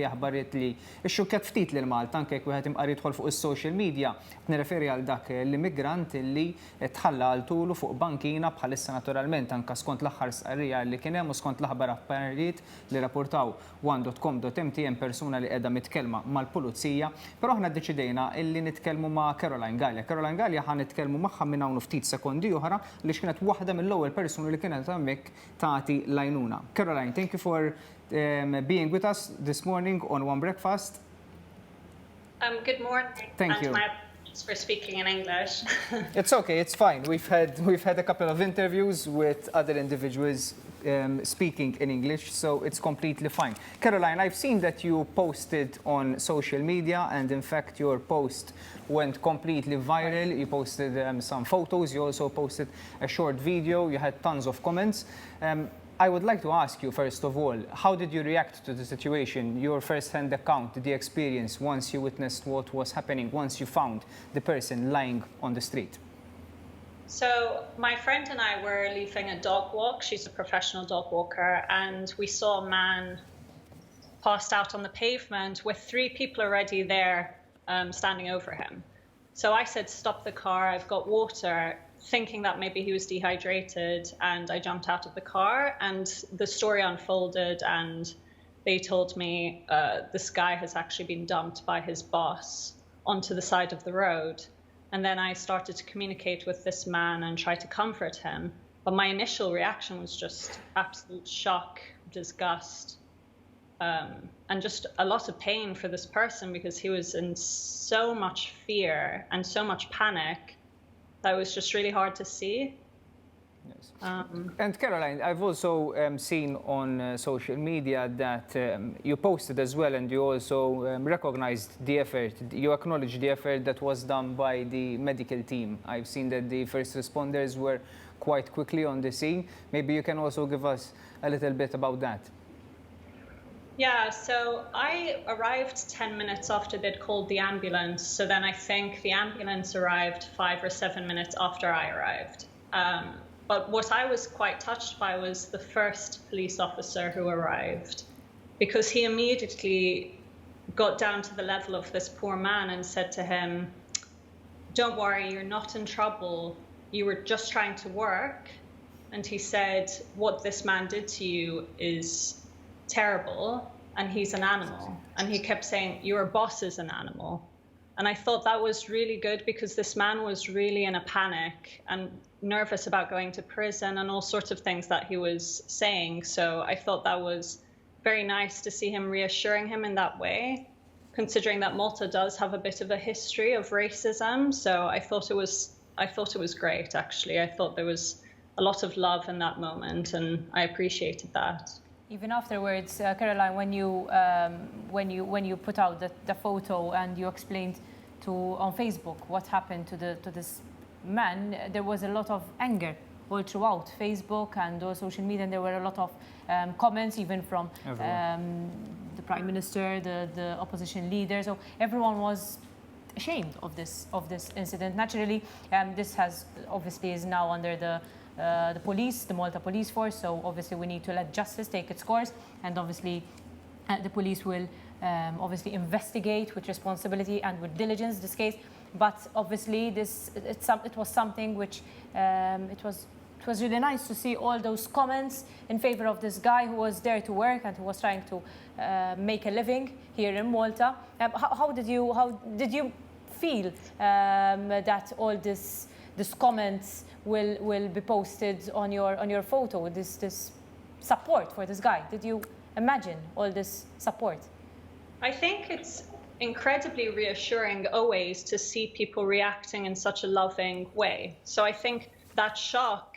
jaħbariet li x-xukket ftit li l-Malta anke jekk wieħed imqar jidħol fuq is-social media, nirreferi għal dak l-immigrant li tħalla għal tulu fuq bankina bħalissa naturalment anke skont l-aħħar sqarrija li kien hemm u skont l-aħbar affarijiet li rapportaw one.com.mt hemm persuna li qiegħda mitkellma mal-pulizija, però aħna ddeċidejna illi nitkellmu ma' Caroline Gallia. Caroline Gallia ħa nitkellmu magħha minn hawn ftit sekondi oħra li x'kienet waħda mill-ewwel persuni li kienet hemmhekk tagħti l-għajnuna. Caroline, thank you for being with us this morning on One Breakfast. Good morning. Thank you. My apologies for speaking in English. It's okay, it's fine. We've had a couple of interviews with other individuals speaking in English, so it's completely fine. Caroline, I've seen that you posted on social media, and in fact your post went completely viral. You posted some photos, you also posted a short video, you had tons of comments. I would like to ask you, first of all, how did you react to the situation, your first-hand account, the experience, once you witnessed what was happening, once you found the person lying on the street? So my friend and I were leaving a dog walk. She's a professional dog walker, and we saw a man passed out on the pavement with 3 people already there standing over him. So I said, stop the car, I've got water, thinking that maybe he was dehydrated, and I jumped out of the car, and the story unfolded, and they told me this guy has actually been dumped by his boss onto the side of the road. And then I started to communicate with this man and try to comfort him. But my initial reaction was just absolute shock, disgust, and just a lot of pain for this person, because he was in so much fear and so much panic that was just really hard to see. Yes. And Caroline, I've also seen on social media that you posted as well, and you also recognized the effort, you acknowledged the effort that was done by the medical team. I've seen that the first responders were quite quickly on the scene. Maybe you can also give us a little bit about that. Yeah, so I arrived 10 minutes after they'd called the ambulance. So then I think the ambulance arrived 5 or 7 minutes after I arrived. But what I was quite touched by was the first police officer who arrived, because he immediately got down to the level of this poor man and said to him, don't worry, you're not in trouble. You were just trying to work. And he said, what this man did to you is terrible, and he's an animal. And he kept saying, your boss is an animal. And I thought that was really good, because this man was really in a panic and nervous about going to prison and all sorts of things that he was saying. So I thought that was very nice to see him reassuring him in that way, considering that Malta does have a bit of a history of racism. So I thought it was great, actually. I thought there was a lot of love in that moment, and I appreciated that. Even afterwards, Caroline, when you put out the photo and you explained on Facebook what happened to this man, there was a lot of anger all throughout Facebook and all social media, and there were a lot of comments, even from the Prime Minister, the opposition leader. So everyone was ashamed of this incident. Naturally, this is now under the police, the Malta police force. So obviously we need to let justice take its course, and obviously the police will obviously investigate with responsibility and with diligence this case. But obviously it was something which it was really nice to see all those comments in favor of this guy who was there to work and who was trying to make a living here in Malta. How did you feel that all this comments will be posted on your photo, this support for this guy? Did you imagine all this support? I think it's incredibly reassuring always to see people reacting in such a loving way. So I think that shock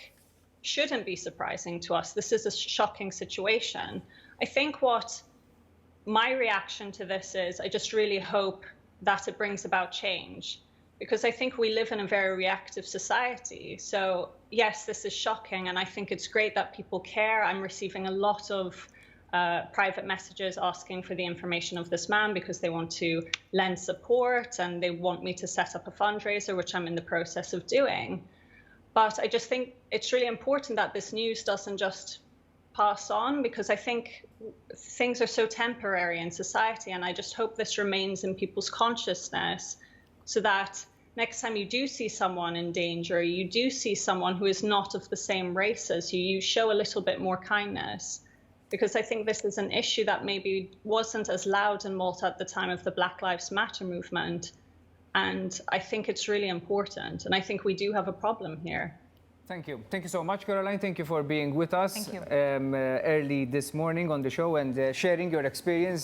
shouldn't be surprising to us. This is a shocking situation. I think what my reaction to this is, I just really hope that it brings about change, because I think we live in a very reactive society. So yes, this is shocking, and I think it's great that people care. I'm receiving a lot of private messages asking for the information of this man because they want to lend support and they want me to set up a fundraiser, which I'm in the process of doing. But I just think it's really important that this news doesn't just pass on, because I think things are so temporary in society, and I just hope this remains in people's consciousness so that next time you do see someone in danger, you do see someone who is not of the same race as you, you show a little bit more kindness. Because I think this is an issue that maybe wasn't as loud in Malta at the time of the Black Lives Matter movement. And I think it's really important. And I think we do have a problem here. Thank you. Thank you so much, Caroline. Thank you for being with us Thank you. early this morning on the show and sharing your experience.